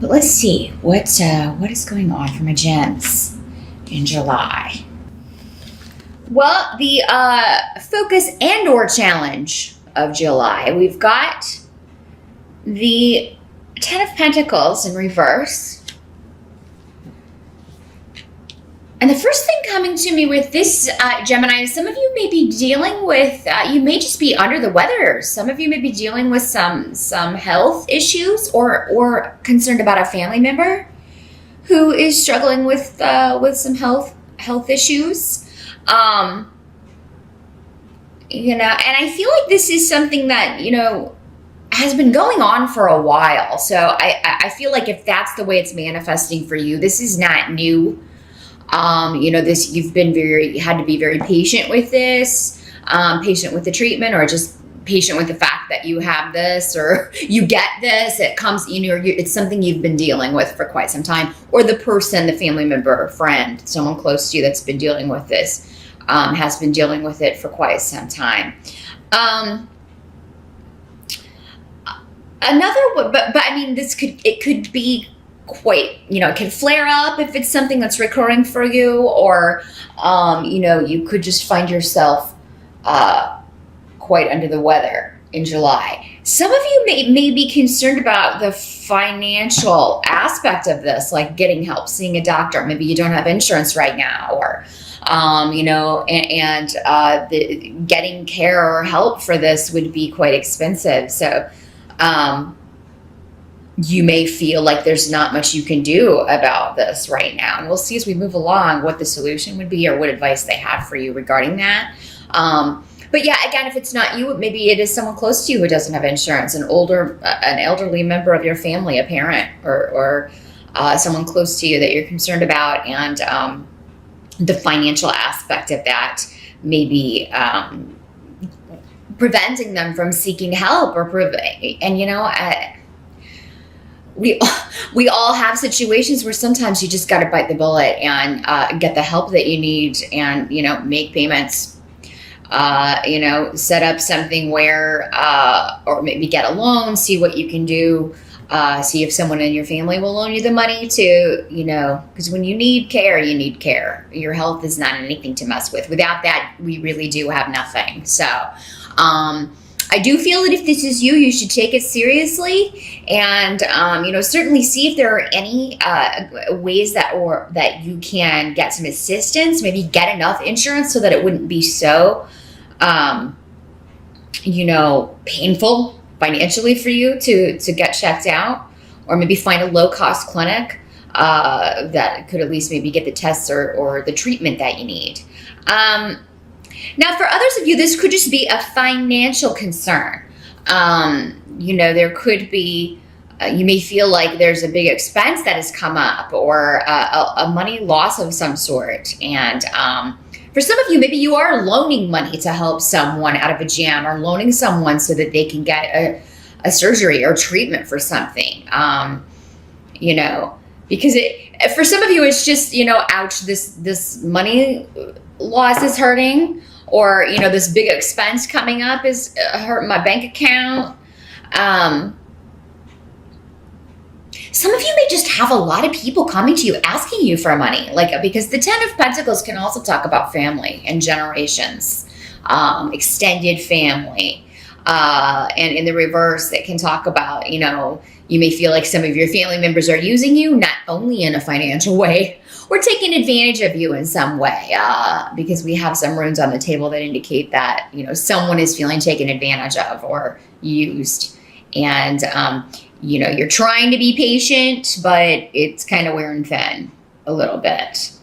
But let's see what is going on for my gems in July. Well, the focus and or challenge of July, we've got the Ten of Pentacles in reverse. And the first thing coming to me with this, Gemini, some of you may be dealing with, you may just be under the weather. Some of you may be dealing with some health issues or concerned about a family member who is struggling with some health issues. You know, and I feel like this is something that, you know, has been going on for a while. So I feel like if that's the way it's manifesting for you, this is not new. You know, you've been had to be very patient with this, patient with the treatment, or just patient with the fact that you have this, or you get this, it comes, you know, it's something you've been dealing with for quite some time, or the person, the family member or friend, someone close to you that's been dealing with this, has been dealing with it for quite some time. But I mean, it could be quite, you know, it can flare up if it's something that's recurring for you, or, you know, you could just find yourself quite under the weather in July. Some of you may be concerned about the financial aspect of this, like getting help, seeing a doctor. Maybe you don't have insurance right now, or, you know, and getting care or help for this would be quite expensive. So, you may feel like there's not much you can do about this right now. And we'll see as we move along what the solution would be or what advice they have for you regarding that. But yeah, again, if it's not you, maybe it is someone close to you who doesn't have insurance, an elderly member of your family, a parent, or someone close to you that you're concerned about. And the financial aspect of that may be preventing them from seeking help, and you know, we all have situations where sometimes you just got to bite the bullet and get the help that you need, and, you know, make payments, you know, set up something where, or maybe get a loan, see what you can do, see if someone in your family will loan you the money to, you know, because when you need care, you need care. Your health is not anything to mess with. Without that, we really do have nothing. So, I do feel that if this is you, you should take it seriously, and you know, certainly see if there are any ways that you can get some assistance. Maybe get enough insurance so that it wouldn't be so, you know, painful financially for you to get checked out, or maybe find a low-cost clinic that could at least maybe get the tests or the treatment that you need. Now, for others of you, this could just be a financial concern. You know, there could be, you may feel like there's a big expense that has come up, or a money loss of some sort. And for some of you, maybe you are loaning money to help someone out of a jam, or loaning someone so that they can get a surgery or treatment for something. You know, because for some of you, it's just, you know, ouch, this money loss is hurting, or, you know, this big expense coming up is hurting my bank account. Some of you may just have a lot of people coming to you asking you for money, like, because the Ten of Pentacles can also talk about family and generations, extended family. And in the reverse, it can talk about, you know, you may feel like some of your family members are using you, not only in a financial way, or taking advantage of you in some way, because we have some runes on the table that indicate that, you know, someone is feeling taken advantage of or used. And, you know, you're trying to be patient, but it's kind of wearing thin a little bit.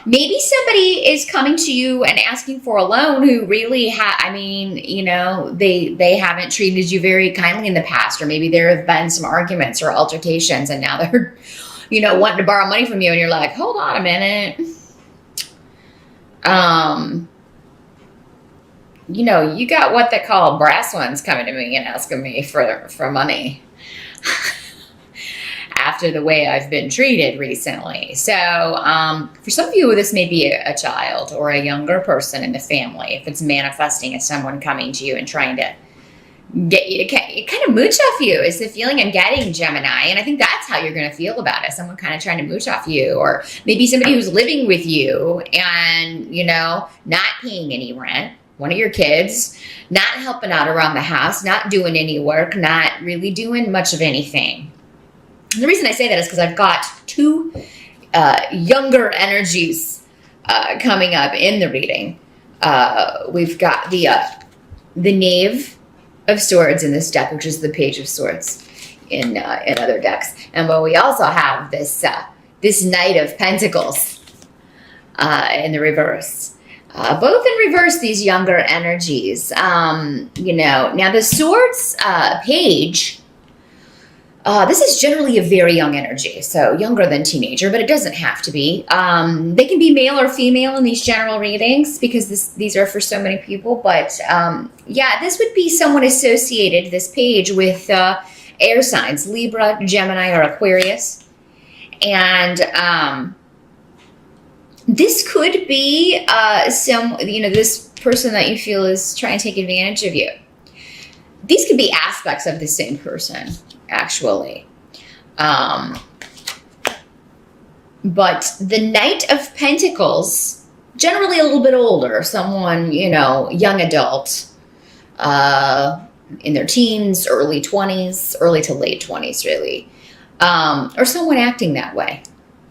Maybe somebody is coming to you and asking for a loan who really I mean, you know, they haven't treated you very kindly in the past, or maybe there have been some arguments or altercations, and now they're, you know, wanting to borrow money from you, and you're like, hold on a minute. You know, you got what they call brass ones coming to me and asking me for money after the way I've been treated recently. So for some of you, this may be a child or a younger person in the family, if it's manifesting as someone coming to you and trying to get you to kind of mooch off you is the feeling I'm getting, Gemini. And I think that's how you're going to feel about it. Someone kind of trying to mooch off you, or maybe somebody who's living with you and, you know, not paying any rent. One of your kids, not helping out around the house, not doing any work, not really doing much of anything. And the reason I say that is because I've got two younger energies coming up in the reading. We've got the Knave of Swords in this deck, which is the Page of Swords in other decks, and but we also have this this Knight of Pentacles in the reverse. Both in reverse, these younger energies. You know, now the Swords page. This is generally a very young energy, so younger than teenager, but it doesn't have to be. They can be male or female in these general readings because these are for so many people. But yeah, this would be someone associated, this page, with air signs, Libra, Gemini, or Aquarius. And this could be this person that you feel is trying to take advantage of you. These could be aspects of the same person, actually. But the Knight of Pentacles, generally a little bit older, someone, you know, young adult, in their teens, early 20s, early to late 20s, really, or someone acting that way.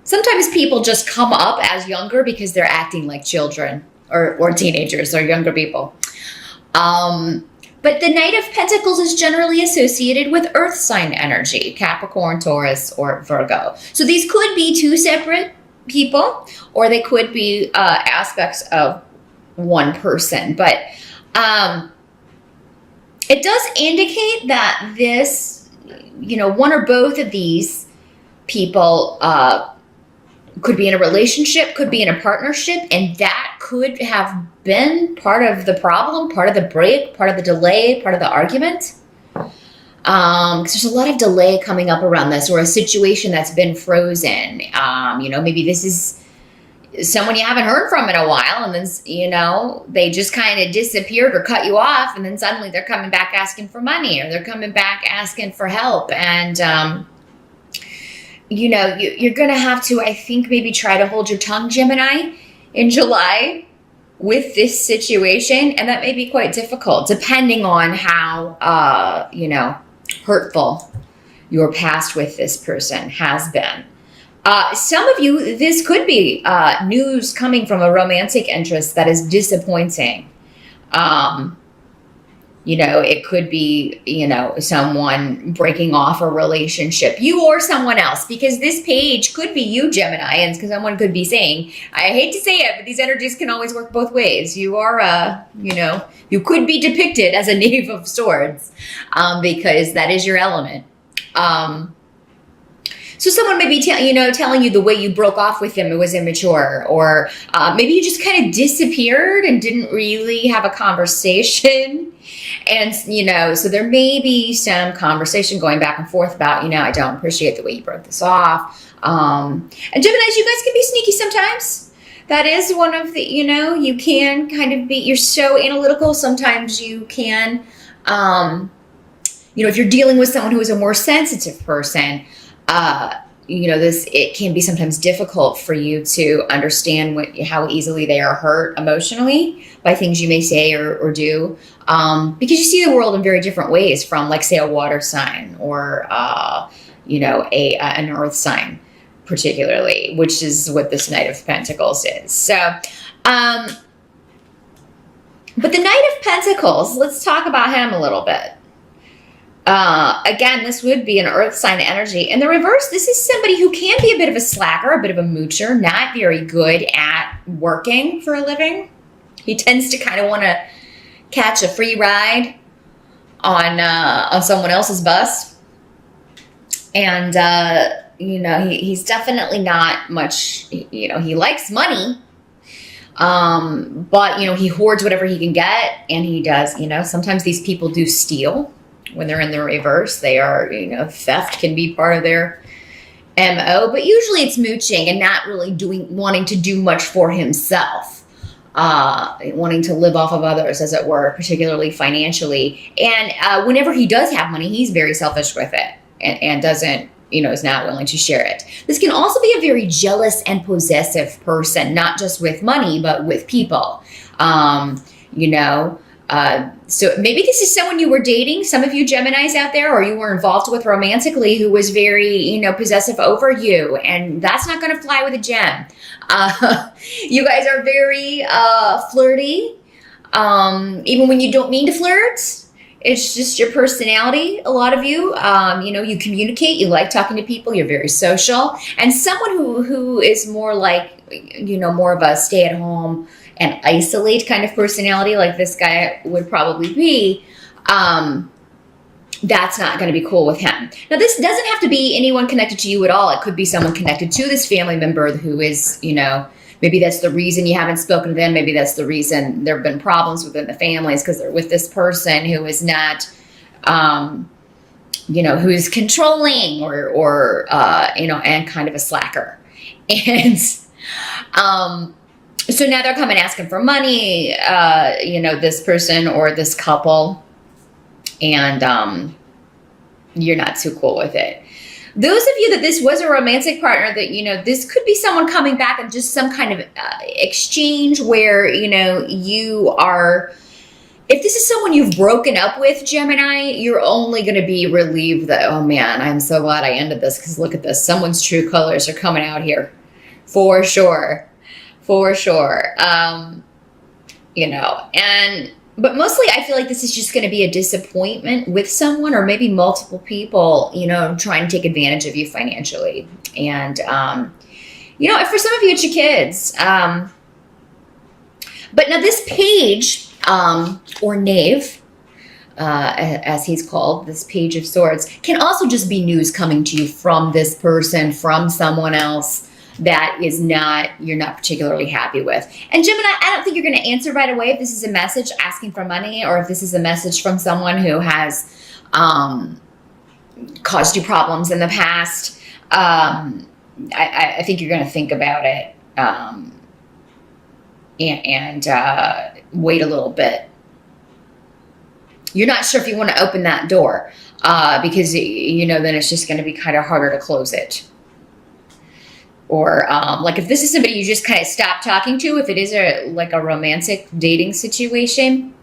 Sometimes people just come up as younger because they're acting like children or teenagers or younger people. But the Knight of Pentacles is generally associated with earth sign energy, Capricorn, Taurus, or Virgo. So these could be two separate people, or they could be aspects of one person. But it does indicate that this, you know, one or both of these people could be in a relationship, could be in a partnership, and that could have been part of the problem, part of the break, part of the delay, part of the argument. Because there's a lot of delay coming up around this, or a situation that's been frozen. You know, maybe this is someone you haven't heard from in a while, and then, you know, they just kind of disappeared or cut you off, and then suddenly they're coming back asking for money, or they're coming back asking for help. And, you know, you're going to have to, I think, maybe try to hold your tongue, Gemini, in July with this situation. And that may be quite difficult, depending on how, you know, hurtful your past with this person has been. Some of you, this could be news coming from a romantic interest that is disappointing. You know, it could be, you know, someone breaking off a relationship, you or someone else, because this page could be you, Gemini, and because someone could be saying, I hate to say it, but these energies can always work both ways. You are, you know, you could be depicted as a Knave of Swords, because that is your element. So someone may be telling you the way you broke off with them, it was immature, or maybe you just kind of disappeared and didn't really have a conversation. And, you know, so there may be some conversation going back and forth about, you know, I don't appreciate the way you broke this off. And Geminis, you guys can be sneaky sometimes. That is one of the, you know, you can kind of be, you're so analytical. Sometimes you can, you know, if you're dealing with someone who is a more sensitive person, you know, it can be sometimes difficult for you to understand how easily they are hurt emotionally by things you may say or do, because you see the world in very different ways from, like, say, a water sign or, you know, an earth sign, particularly, which is what this Knight of Pentacles is. So, but the Knight of Pentacles, let's talk about him a little bit. Again, this would be an earth sign energy. In the reverse, this is somebody who can be a bit of a slacker, a bit of a moocher, not very good at working for a living. He tends to kind of want to catch a free ride on someone else's bus. And, you know, he's definitely not much, you know, he likes money. But, you know, he hoards whatever he can get, and he does, you know, sometimes these people do steal. When they're in the reverse, they are, you know, theft can be part of their MO, but usually it's mooching and not really wanting to do much for himself. wanting to live off of others, as it were, particularly financially. And whenever he does have money, he's very selfish with it and doesn't, is not willing to share it. This can also be a very jealous and possessive person, not just with money, but with people. So maybe this is someone you were dating, some of you Geminis out there, or you were involved with romantically, who was very, possessive over you. And that's not going to fly with a gem. You guys are very flirty, even when you don't mean to flirt. It's just your personality. A lot of you, you communicate, you like talking to people, you're very social. And someone who is more like, more of a stay-at-home and isolate kind of personality, like this guy would probably be, that's not going to be cool with him. Now, this doesn't have to be anyone connected to you at all. It could be someone connected to this family member who is, maybe that's the reason you haven't spoken to them. Maybe that's the reason there have been problems within the families, because they're with this person who is not, who's controlling or and kind of a slacker. And, so now they're coming asking for money, this person or this couple, and you're not too cool with it. Those of you that this was a romantic partner, that, this could be someone coming back and just some kind of exchange where, you are, if this is someone you've broken up with, Gemini, you're only going to be relieved that, oh man, I'm so glad I ended this, because look at this. Someone's true colors are coming out here. For sure. But mostly I feel like this is just going to be a disappointment with someone, or maybe multiple people, trying to take advantage of you financially. And, for some of you, it's your kids. But now this page, or knave, as he's called, this page of swords, can also just be news coming to you from this person, from someone else that you're not particularly happy with. And Gemini, I don't think you're going to answer right away if this is a message asking for money, or if this is a message from someone who has caused you problems in the past. I think you're going to think about it and wait a little bit. You're not sure if you want to open that door because, then it's just going to be kind of harder to close it. Or like if this is somebody you just kind of stop talking to, if it is a romantic dating situation,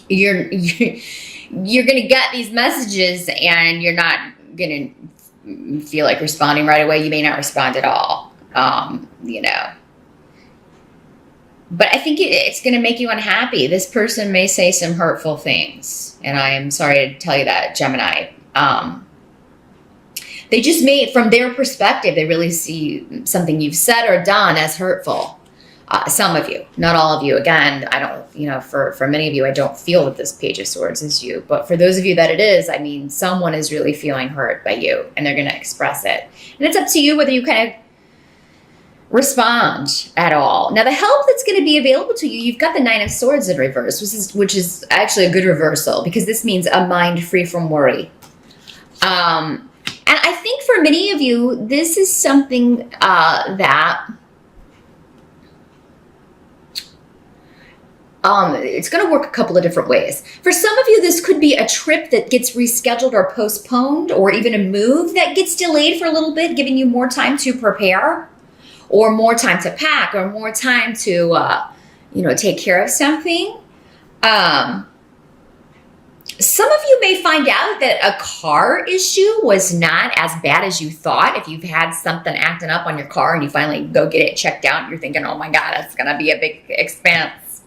you're going to get these messages and you're not going to feel like responding right away. You may not respond at all, But I think it's going to make you unhappy. This person may say some hurtful things, and I am sorry to tell you that, Gemini. They just may, from their perspective, they really see something you've said or done as hurtful. Some of you, not all of you. Again, I don't, for many of you, I don't feel that this Page of Swords is you. But for those of you that it is, I mean, someone is really feeling hurt by you, and they're going to express it. And it's up to you whether you kind of respond at all. Now, the help that's going to be available to you, you've got the Nine of Swords in reverse, which is actually a good reversal, because this means a mind free from worry. And I think for many of you, this is something that it's going to work a couple of different ways. For some of you, this could be a trip that gets rescheduled or postponed, or even a move that gets delayed for a little bit, giving you more time to prepare, or more time to pack, or more time to, take care of something. Some of you may find out that a car issue was not as bad as you thought. If you've had something acting up on your car and you finally go get it checked out, you're thinking, oh my God, it's going to be a big expense.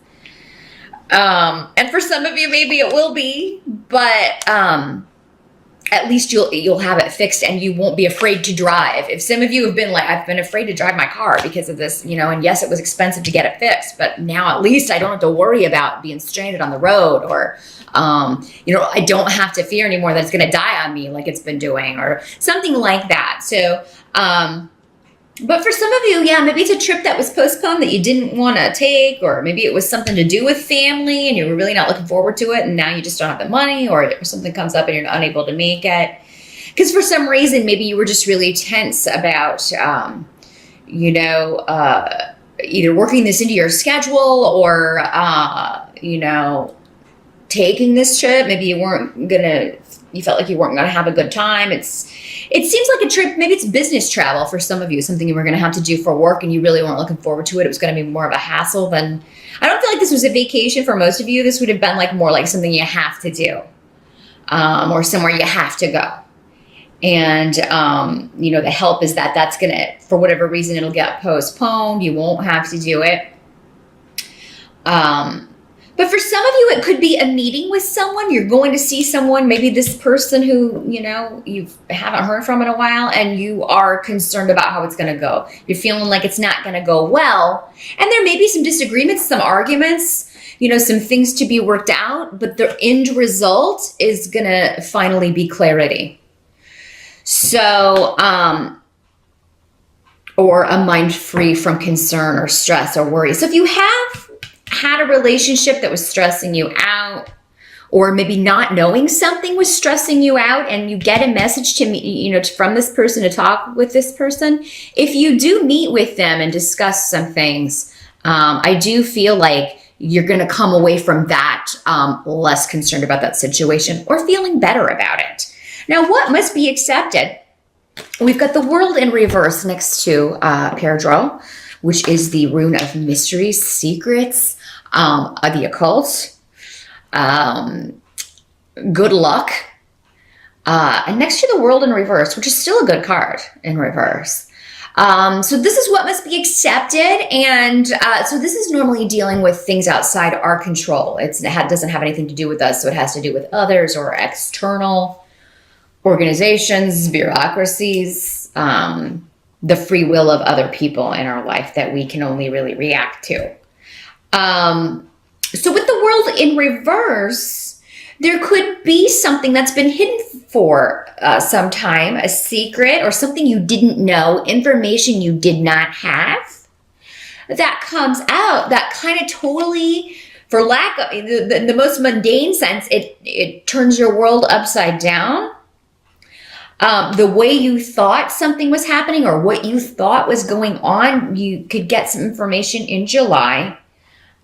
And for some of you, maybe it will be, but at least you'll have it fixed and you won't be afraid to drive. If some of you have been like, I've been afraid to drive my car because of this, and yes, it was expensive to get it fixed, but now at least I don't have to worry about being stranded on the road, or I don't have to fear anymore that it's going to die on me like it's been doing, or something like that. So, but for some of you, yeah, maybe it's a trip that was postponed that you didn't want to take, or maybe it was something to do with family and you were really not looking forward to it, and now you just don't have the money, or something comes up and you're unable to make it. Because for some reason, maybe you were just really tense about, either working this into your schedule or, you know, taking this trip. Maybe you felt like you weren't going to have a good time. It seems like a trip. Maybe it's business travel for some of you, something you were going to have to do for work and you really weren't looking forward to it. It was going to be more of a hassle than, I don't feel like this was a vacation for most of you. This would have been like more like something you have to do, or somewhere you have to go. And, you know, the help is that that's going to, for whatever reason, it'll get postponed. You won't have to do it. But for some of you, it could be a meeting with someone. You're going to see someone, maybe this person who, you know, you haven't heard from in a while, and you are concerned about how it's going to go. You're feeling like it's not going to go well. And there may be some disagreements, some arguments, you know, some things to be worked out, but the end result is going to finally be clarity. So, or a mind free from concern or stress or worry. So if you have had a relationship that was stressing you out, or maybe not knowing something was stressing you out, and you get a message to me, you know, from this person to talk with this person, if you do meet with them and discuss some things, I do feel like you're going to come away from that less concerned about that situation or feeling better about it. Now, what must be accepted? We've got the World in reverse next to Peridro, which is the rune of mysteries, secrets, the occult, good luck, and next to the World in reverse, which is still a good card in reverse. So this is what must be accepted, and so this is normally dealing with things outside our control. It doesn't have anything to do with us, so it has to do with others or external organizations, bureaucracies, the free will of other people in our life that we can only really react to. So with the World in reverse, there could be something that's been hidden for some time, a secret or something you didn't know, information you did not have, that comes out that kind of totally, for lack of the most mundane sense, it turns your world upside down. The way you thought something was happening or what you thought was going on, you could get some information in July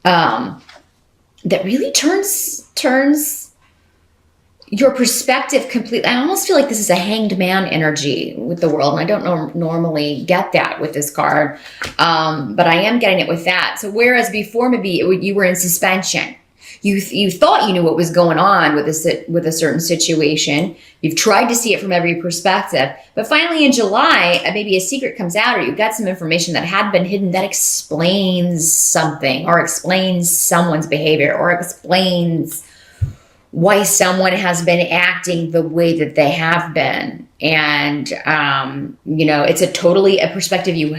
that really turns your perspective completely. I almost feel like this is a hanged man energy with the World, and I don't normally get that with this card, but I am getting it with that. So whereas before maybe you were in suspension, you thought you knew what was going on with a certain situation. You've tried to see it from every perspective, but finally in July, maybe a secret comes out, or you've got some information that had been hidden that explains something, or explains someone's behavior, or explains why someone has been acting the way that they have been. And, you know, it's a perspective you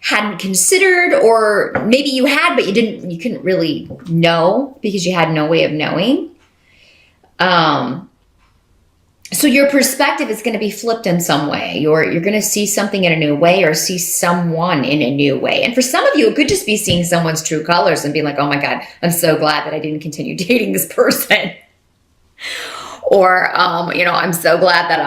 hadn't considered, or maybe you had, but you couldn't really know because you had no way of knowing. So your perspective is going to be flipped in some way. You're going to see something in a new way, or see someone in a new way. And for some of you, it could just be seeing someone's true colors and being like, oh my God, I'm so glad that I didn't continue dating this person. Or, I'm so glad that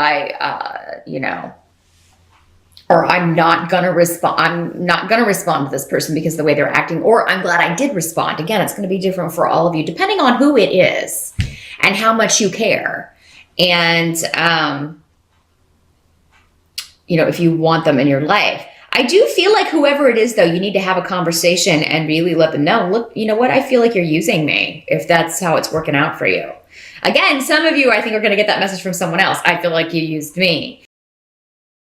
or I'm not going to respond to this person because of the way they're acting, or I'm glad I did respond. Again, it's going to be different for all of you, depending on who it is and how much you care. And, if you want them in your life. I do feel like whoever it is, though, you need to have a conversation and really let them know, look, you know what? I feel like you're using me, if that's how it's working out for you. Again, some of you, I think, are going to get that message from someone else. I feel like you used me.